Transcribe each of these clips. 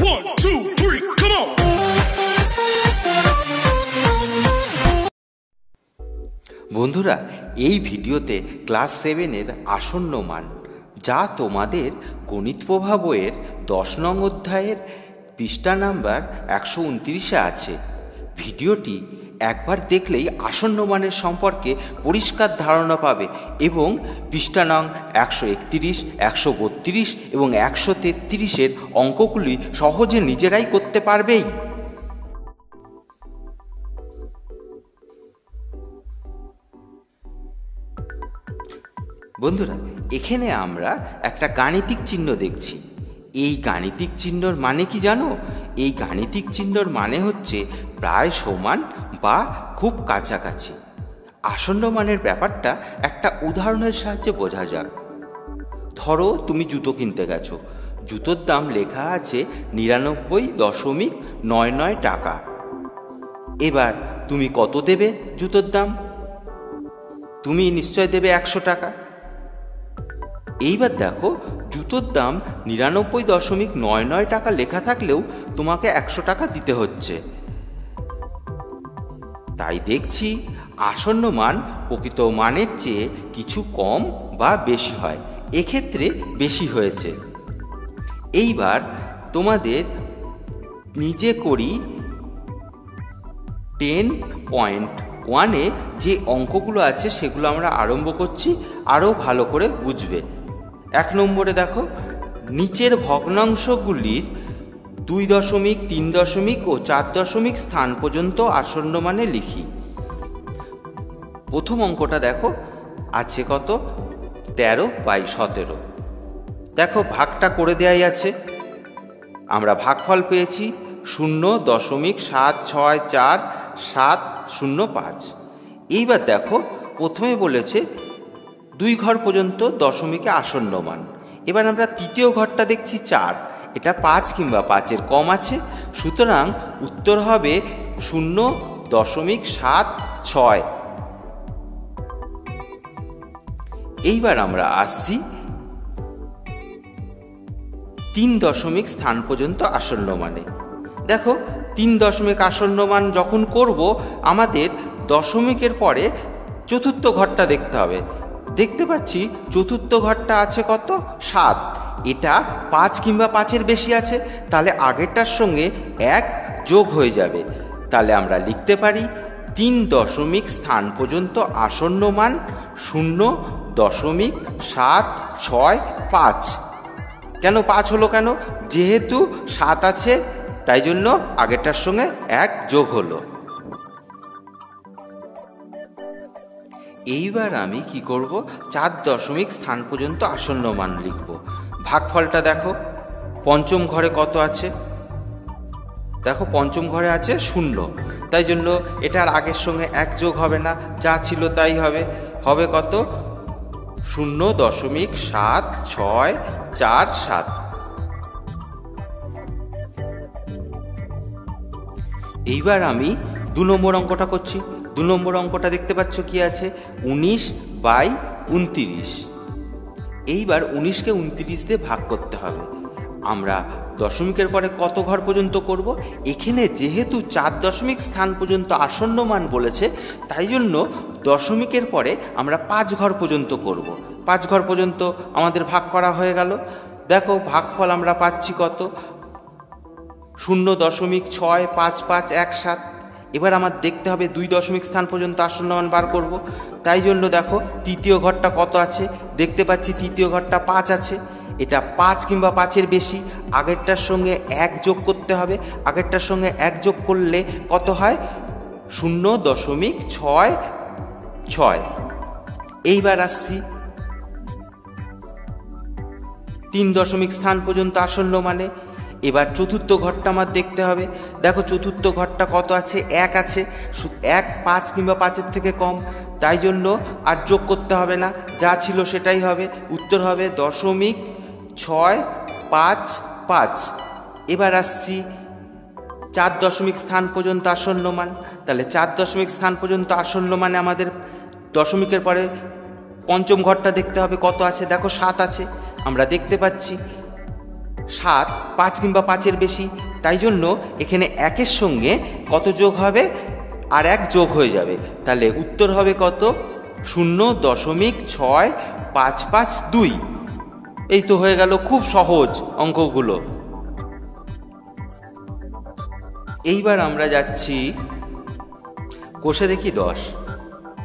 1, 2, 3, come on! বন্ধুরা, এই ভিডিওতে ক্লাস 7-এর আসন্ন মান, যা তোমাদের গণিত প্রভা বইয়ের 10 নং অধ্যায়ের পৃষ্ঠা নাম্বার 129-এ আছে। ভিডিওটি একবার দেখলেই আসন্ন মানের সম্পর্কে পরিষ্কার ধারণা পাবে এবং পৃষ্ঠা নং 131, 132 এবং 133-এর অঙ্কগুলি সহজে নিজেরাই করতে পারবেই। বন্ধুরা, এখানে আমরা একটা গাণিতিক চিহ্ন দেখছি। এই গাণিতিক চিহ্নর মানে কি জানো? এই গাণিতিক চিহ্নর মানে হচ্ছে প্রায় সমান বা খুব কাছাকাছি। আসন্ন মানের ব্যাপারটা একটা উদাহরণের সাহায্যে বোঝা যাক। ধরো তুমি জুতো কিনতে গেছো, জুতোর দাম লেখা আছে 99.99 টাকা। এবার তুমি কত দেবে জুতোর দাম? তুমি নিশ্চয় দেবে 100 টাকা। এইবার দেখো, জুতোর দাম 99.99 টাকা লেখা থাকলেও তোমাকে 100 টাকা দিতে হচ্ছে। তাই দেখছি আসন্ন মান প্রকৃত মানের চেয়ে কিছু কম বা বেশি হয়। এক্ষেত্রে বেশি হয়েছে। এইবার তোমাদের নিজে করি 10.1-এ যে অঙ্কগুলো আছে সেগুলো আমরা আরম্ভ করছি, আরও ভালো করে বুঝবে। 1 নম্বরে দেখো, নিচের ভগ্নাংশগুলির 2 3 ও 4 স্থান পর্যন্ত আসন্ন মানে লিখি। প্রথম অঙ্কটা দেখো, আছে কত? 13/17। দেখো, ভাগটা করে দেয়াই আছে। আমরা ভাগফল পেয়েছি 0.764705। এইবার দেখো, প্রথমে বলেছে 2 ঘর পর্যন্ত দশমিকে আসন্ন মান। এবার আমরা তৃতীয় ঘরটা দেখছি 4, এটা 5 কিংবা 5-এর কম আছে, সুতরাং উত্তর হবে 0.76। এইবার আমরা আসছি 3 স্থান পর্যন্ত আসন্ন মানে। দেখো, 3 আসন্ন মান যখন করব, আমাদের দশমিকের পরে চতুর্থ ঘরটা দেখতে হবে। দেখতে পাচ্ছি চতুর্থ ঘরটা আছে কত? 7। এটা 5 কিংবা 5-এর বেশি আছে, তাহলে আগেরটার সঙ্গে 1 যোগ হয়ে যাবে। তাহলে আমরা লিখতে পারি 3 স্থান পর্যন্ত আসন্ন মান 0.765। কেন 5 হলো কেন? যেহেতু 7 আছে, তাই জন্য আগেরটার সঙ্গে 1 যোগ হলো। এইবার আমি কি করব? 4 স্থান পর্যন্ত আসন্ন মান লিখব। ভাগফলটা দেখো, পঞ্চম ঘরে কত আছে? দেখো, পঞ্চম ঘরে আছে 0, তাই জন্য এটার আগের সঙ্গে 1 যোগ হবে না, যা ছিল তাই হবে। হবে কত? 0.7647। এইবার আমি 2 নম্বর অঙ্কটা করছি। 2 নম্বর অঙ্কটা দেখতে পাচ্ছ কি আছে? 19/29। এইবার 19কে 29 দিয়ে ভাগ করতে হবে। আমরা দশমিকের পরে কত ঘর পর্যন্ত করব? এখানে যেহেতু 4 স্থান পর্যন্ত আসন্ন মান বলেছে, তাই জন্য দশমিকের পরে আমরা 5 ঘর পর্যন্ত করব। 5 ঘর পর্যন্ত আমাদের ভাগ করা হয়ে গেল। দেখো, ভাগফল আমরা পাচ্ছি কত? 0.655517। এবার আমার দেখতে হবে 2 স্থান পর্যন্ত আসন্ন মান বার করব। তাই জন্য দেখো, তৃতীয় ঘরটা কত আছে? দেখতে পাচ্ছি তৃতীয় ঘরটা 5 আছে। এটা 5 কিংবা 5-এর বেশি, আগেরটার সঙ্গে 1 যোগ করতে হবে। আগেরটার সঙ্গে 1 যোগ করলে কত হয়? 0.66। এইবার আসছি 3 স্থান পর্যন্ত আসন্ন মানে। এবার চতুর্থ ঘরটা আমার দেখতে হবে। দেখো, চতুর্থ ঘরটা কত আছে? 1 আছে। 1 5 কিংবা 5-এর থেকে কম, তাই জন্য আর যোগ করতে হবে না, যা ছিল সেটাই হবে। উত্তর হবে 0.655। এবার আসছি 4 স্থান পর্যন্ত আসন্ন মান। তাহলে 4 স্থান পর্যন্ত আসন্ন মানে আমাদের দশমিকের পরে পঞ্চম ঘরটা দেখতে হবে কত আছে। দেখো, 7 আছে। আমরা দেখতে পাচ্ছি 7 5 কিংবা 5-এর বেশি, তাই জন্য এখানে 1-এর সঙ্গে কত যোগ হবে, আর 1 যোগ হয়ে যাবে। তাহলে উত্তর হবে কত, 0.6552। এই তো হয়ে গেল, খুব সহজ অঙ্কগুলো। এইবার আমরা যাচ্ছি কোষে দেখি 10,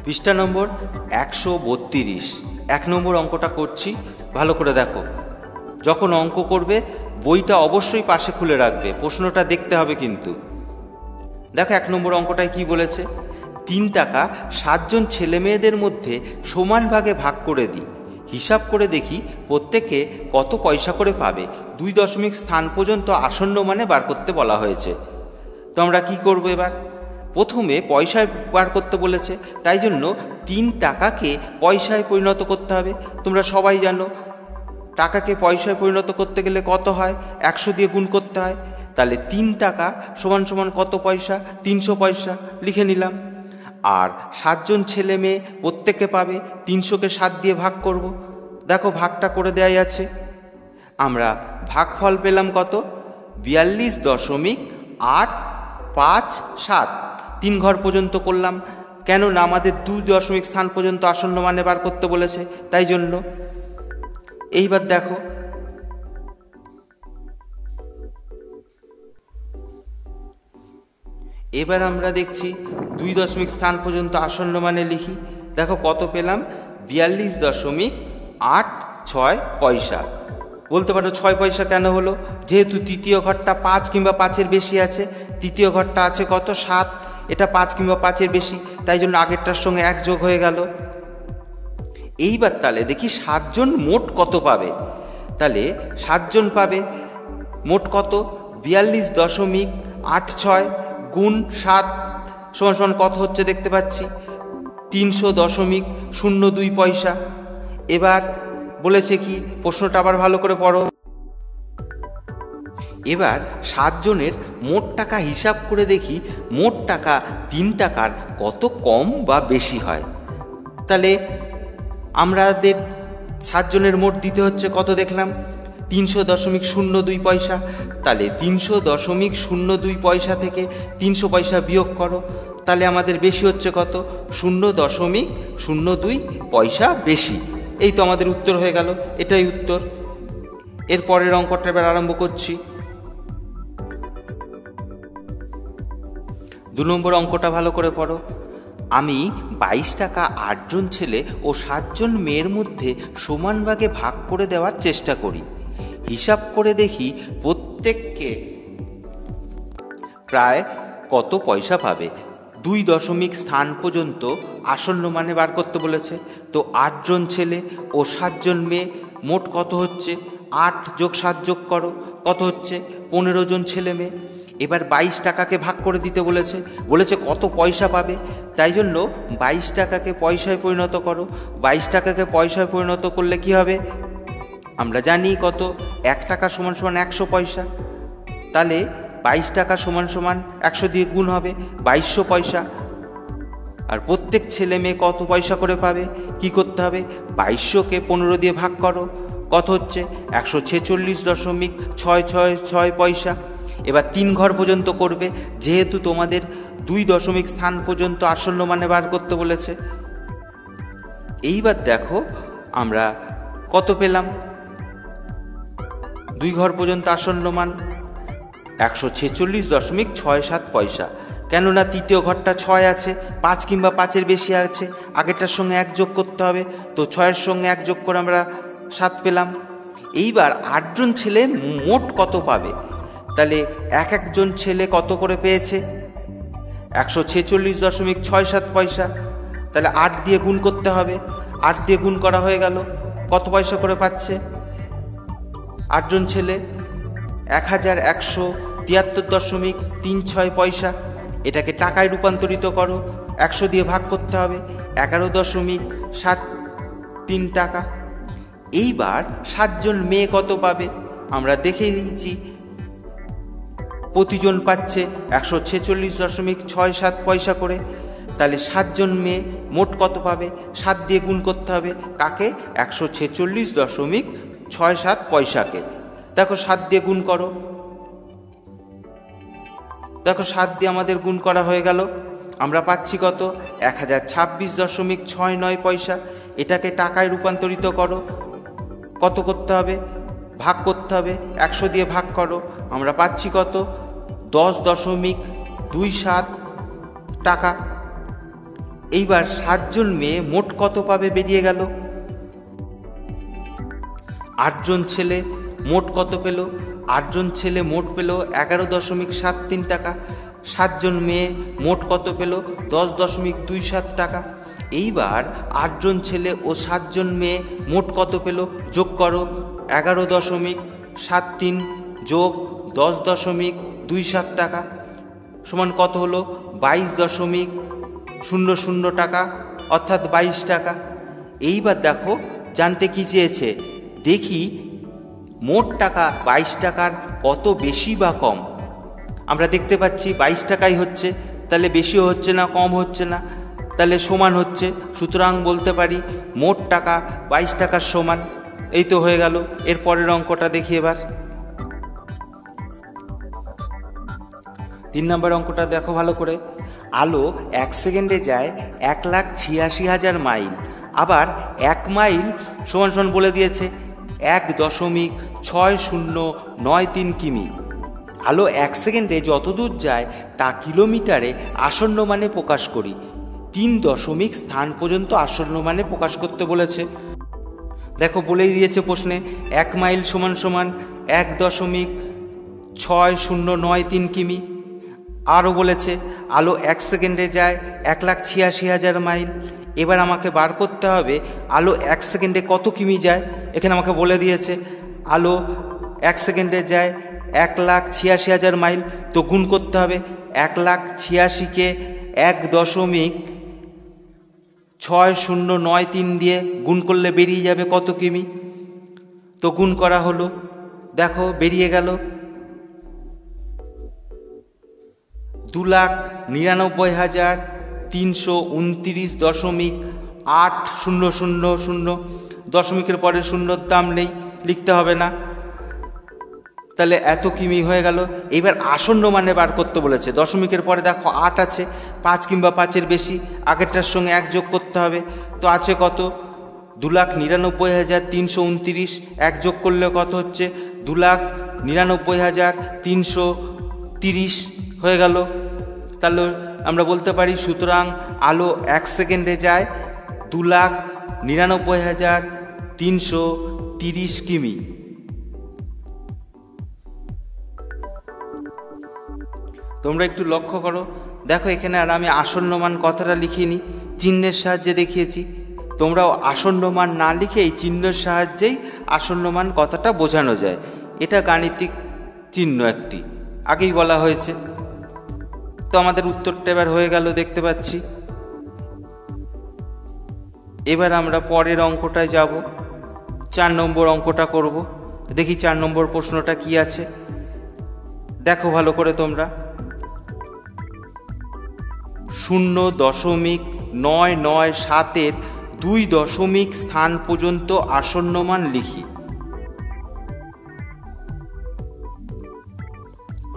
পৃষ্ঠা নম্বর 132। 1 নম্বর অঙ্কটা করছি, ভালো করে দেখো। যখন অঙ্ক করবে বইটা অবশ্যই পাশে খুলে রাখবে, প্রশ্নটা দেখতে হবে কিন্তু। দেখো 1 নম্বর অঙ্কটায় কি বলেছে, 3 টাকা 7 জন ছেলে মেয়েদের মধ্যে সমান ভাগে ভাগ করে দিই, হিসাব করে দেখি প্রত্যেকে কত পয়সা করে পাবে। 2 দশমিক স্থান পর্যন্ত আসন্ন মানে বার করতে বলা হয়েছে। তো আমরা কি করব, এবার প্রথমে পয়সায় বার করতে বলেছে, তাই জন্য 3 টাকাকে পয়সায় পরিণত করতে হবে। তোমরা সবাই জানো টাকাকে পয়সায় পরিণত করতে গেলে কত হয়, 100 দিয়ে গুণ করতে হয়। তাহলে 3 টাকা সমান সমান কত পয়সা, 300 পয়সা লিখে নিলাম। আর 7 জন ছেলে মেয়ে প্রত্যেকে পাবে, 300কে 7 দিয়ে ভাগ করব। দেখো ভাগটা করে দেওয়াই আছে। আমরা ভাগফল পেলাম কত, 42.857। 3 ঘর পর্যন্ত করলাম, কেননা আমাদের 2 দশমিক স্থান পর্যন্ত আসন্ন মানে বার করতে বলেছে, তাই জন্য। এইবার দেখো এবার আমরা দেখছি 2 দশমিক স্থান পর্যন্ত আসন্ন মানে লিখি। দেখো কত পেলাম, 42.86 পয়সা। বলতে পারো 6 পয়সা কেন হলো, যেহেতু তৃতীয় ঘরটা 5 কিংবা 5-এর বেশি আছে, তৃতীয় ঘরটা আছে কত 7, এটা 5 কিংবা 5-এর বেশি, তাই জন্য আগেরটার সঙ্গে 1 যোগ হয়ে গেল। এইবার তাহলে দেখি 7 জন মোট কত পাবে। তাহলে 7 জন পাবে মোট কত, 42.86 গুণ 7 সমান সমান কত হচ্ছে দেখতে পাচ্ছি, 300.02 পয়সা। এবার বলেছে কি, প্রশ্নটা আবার ভালো করে পড়ো। এবার 7 জনের মোট টাকা হিসাব করে দেখি মোট টাকা 3 টাকার কত কম বা বেশি হয়। তাহলে আমাদের 7 জনের মোট দিতে হচ্ছে কত দেখলাম, 300.02 পয়সা। তাহলে 300.02 পয়সা থেকে 300 পয়সা বিয়োগ করো, তাহলে আমাদের বেশি হচ্ছে কত, 0.02 পয়সা বেশি। এই তো আমাদের উত্তর হয়ে গেল, এটাই উত্তর। এর পরের অঙ্কটা এবার আরম্ভ করছি। 2 নম্বর অঙ্কটা ভালো করে পড়ো। আমি 22 টাকা 8 জন ছেলে ও 7 জন মেয়ের মধ্যে সমান ভাগে ভাগ করে দেওয়ার চেষ্টা করি, হিসাব করে দেখি প্রত্যেককে প্রায় কত পয়সা পাবে। 2 দশমিক স্থান পর্যন্ত আসন্ন মানে বার করতে বলেছে। তো 8 জন ছেলে ও 7 জন মেয়ে মোট কত হচ্ছে, 8 যোগ 7 যোগ করো, কত হচ্ছে 15 জন ছেলে মেয়ে। এবার 22 টাকাকে ভাগ করে দিতে বলেছে কত পয়সা পাবে, তাই জন্য 22 টাকাকে পয়সায় পরিণত করো। 22 টাকাকে পয়সায় পরিণত করলে কি হবে, আমরা জানি কত, 1 টাকা সমান সমান 100 পয়সা। তাহলে 22 টাকা সমান সমান 100 দিয়ে গুণ হবে, 2200 পয়সা। আর প্রত্যেক ছেলে মেয়ে কত পয়সা করে পাবে, কি করতে হবে, 2200কে 15 দিয়ে ভাগ করো, কত হচ্ছে 146.666 পয়সা। এবার 3 ঘর পর্যন্ত করবে, যেহেতু তোমাদের 2 দশমিক স্থান পর্যন্ত আসন্ন মানে বার করতে বলেছে। এইবার দেখো আমরা কত পেলাম, 2 ঘর পর্যন্ত আসন্ন মান 146.67 পয়সা। কেননা তৃতীয় ঘরটা 6 আছে, 5 কিংবা 5-এর বেশি আছে, আগেরটার সঙ্গে 1 যোগ করতে হবে। তো 6-এর সঙ্গে 1 যোগ করে আমরা 7 পেলাম। এইবার 8 জন ছেলে মোট কত পাবে, তাহলে এক একজন ছেলে কত করে পেয়েছে, 146.67 পয়সা। তাহলে 8 দিয়ে গুণ করতে হবে, 8 দিয়ে গুণ করা হয়ে গেল, কত পয়সা করে পাচ্ছে 8 জন ছেলে, 1173.36 পয়সা। এটাকে টাকায় রূপান্তরিত করো, 100 দিয়ে ভাগ করতে হবে, 11.73 টাকা। এইবার 7 জন মেয়ে কত পাবে, আমরা দেখে নিচ্ছি। প্রতিজন পাচ্ছে 146.67 পয়সা করে। তাহলে 7 জন মেয়ে মোট কত পাবে, 7 দিয়ে গুণ করতে হবে কাকে, 146.67 পয়সাকে। দেখো 7 দিয়ে গুণ করো, দেখো 7 দিয়ে আমাদের গুণ করা হয়ে গেল। আমরা পাচ্ছি কত? 1026.69 পয়সা। এটাকে টাকায় রূপান্তরিত করো। কত করতে হবে? ভাগ করতে হবে। 100 দিয়ে ভাগ করো। আমরা পাচ্ছি কত? 10.27 টাকা। এইবার 7 জন মেয়ে মোট কত পাবে বেরিয়ে গেল। 8 জন ছেলে মোট কত পেল? 8 জন ছেলে মোট পেল 11.73 টাকা। 7 জন মেয়ে মোট কত পেল? 10.27 টাকা। এইবার 8 জন ছেলে ও 7 জন মেয়ে মোট কত পেল যোগ করো। 11.73 যোগ 10.27 টাকা সমান কত হলো? 22.00 টাকা, অর্থাৎ 22 টাকা। এইবার দেখো জানতে কি চেয়েছে, দেখি মোট টাকা 22 টাকার কত বেশি বা কম। আমরা দেখতে পাচ্ছি 22 টাকাই হচ্ছে, তাহলে বেশিও হচ্ছে না, কম হচ্ছে না, তাহলে সমান হচ্ছে। সুতরাং বলতে পারি মোট টাকা 22 টাকার সমান। এই তো হয়ে গেল। এর পরের অঙ্কটা দেখি এবার। 3 নম্বর অঙ্কটা দেখো ভালো করে। আলো 1 সেকেন্ডে যায় 1,86,000 মাইল। আবার 1 মাইল সমান সমান বলে দিয়েছে 1.6093 কিমি। আলো 1 সেকেন্ডে যত দূর যায় তা কিলোমিটারে আসন্ন মানে প্রকাশ করি। 3 দশমিক স্থান পর্যন্ত আসন্ন মানে প্রকাশ করতে বলেছে। দেখো বলেই দিয়েছে প্রশ্নে 1 মাইল সমান সমান 1.6093 কিমি। আরও বলেছে আলো 1 সেকেন্ডে যায় 1,86,000 মাইল। এবার আমাকে বার করতে হবে আলো 1 সেকেন্ডে কত কিমি যায়। এখানে আমাকে বলে দিয়েছে আলো 1 সেকেন্ডে যায় 1,86,000 মাইল, তো গুণ করতে হবে। 1,86,000কে 1.6093 দিয়ে গুণ করলে বেরিয়ে যাবে কত কিমি। তো গুণ করা হলো, দেখো বেরিয়ে গেল 2,99,329.8000। দশমিকের পরে শূন্যর দাম নেই, লিখতে হবে না, তাহলে এত কিমি হয়ে গেল। এবার আসন্ন মানে বার করতে বলেছে। দশমিকের পরে দেখো 8 আছে, 5 কিংবা 5-এর বেশি, আগেরটার সঙ্গে 1 যোগ করতে হবে। তো আছে কত? 2,99,329। 1 যোগ করলে কত হচ্ছে? 2,99,330 হয়ে গেল। তাহলে আমরা বলতে পারি সুতরাং আলো 1 সেকেন্ডে যায় 2,99,330 কিমি। তোমরা একটু লক্ষ্য করো, দেখো এখানে আর আমি আসন্ন মান কথাটা লিখিনি, চিহ্নের সাহায্যে দেখিয়েছি। তোমরাও আসন্ন মান না লিখে এই চিহ্নের সাহায্যেই আসন্ন মান কথাটা বোঝানো যায়। এটা গাণিতিক চিহ্ন একটি, আগেই বলা হয়েছে। তো আমাদের উত্তরটা এবার হয়ে গেল দেখতে পাচ্ছি। এবার আমরা পরের অঙ্কটায় যাব, 4 নম্বর অঙ্কটা করব। দেখি 4 নম্বর প্রশ্নটা কি আছে, দেখো ভালো করে তোমরা। 0.997-এর 2 দশমিক স্থান পর্যন্ত আসন্ন মান লিখি।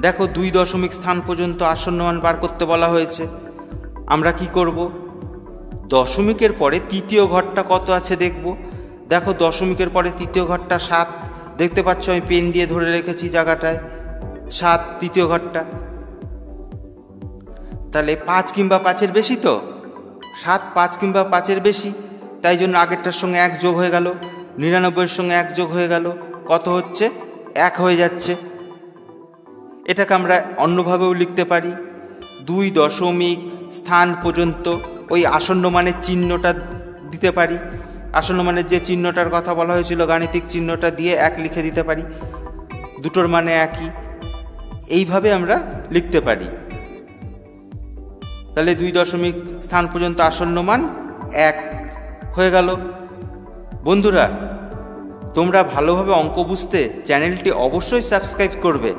দেখো 2 দশমিক স্থান পর্যন্ত আসন্ন মান বার করতে বলা হয়েছে। আমরা কি করব? দশমিকের পরে তৃতীয় ঘরটা কত আছে দেখব। দেখো দশমিকের পরে তৃতীয় ঘরটা 7, দেখতে পাচ্ছ আমি পেন দিয়ে ধরে রেখেছি জায়গাটায় 7 তৃতীয় ঘরটা। তাহলে 5 কিংবা 5-এর বেশি, তো 7 5 কিংবা 5-এর বেশি, তাই জন্য আগেরটার সঙ্গে 1 যোগ হয়ে গেল, 99-এর সঙ্গে 1 যোগ হয়ে গেল, কত হচ্ছে? 1 হয়ে যাচ্ছে। এটাকে আমরা অন্যভাবেও লিখতে পারি, 2 দশমিক স্থান পর্যন্ত ওই আসন্ন মানের চিহ্নটা দিতে পারি। আসন্ন মানের যে চিহ্নটার কথা বলা হয়েছিল গাণিতিক চিহ্নটা দিয়ে 1 লিখে দিতে পারি, দুটোর মানে একই। এইভাবে আমরা লিখতে পারি। তাহলে 2 দশমিক স্থান পর্যন্ত আসন্ন মান 1 হয়ে গেল। বন্ধুরা, তোমরা ভালোভাবে অঙ্ক বুঝতে চ্যানেলটি অবশ্যই সাবস্ক্রাইব করবে।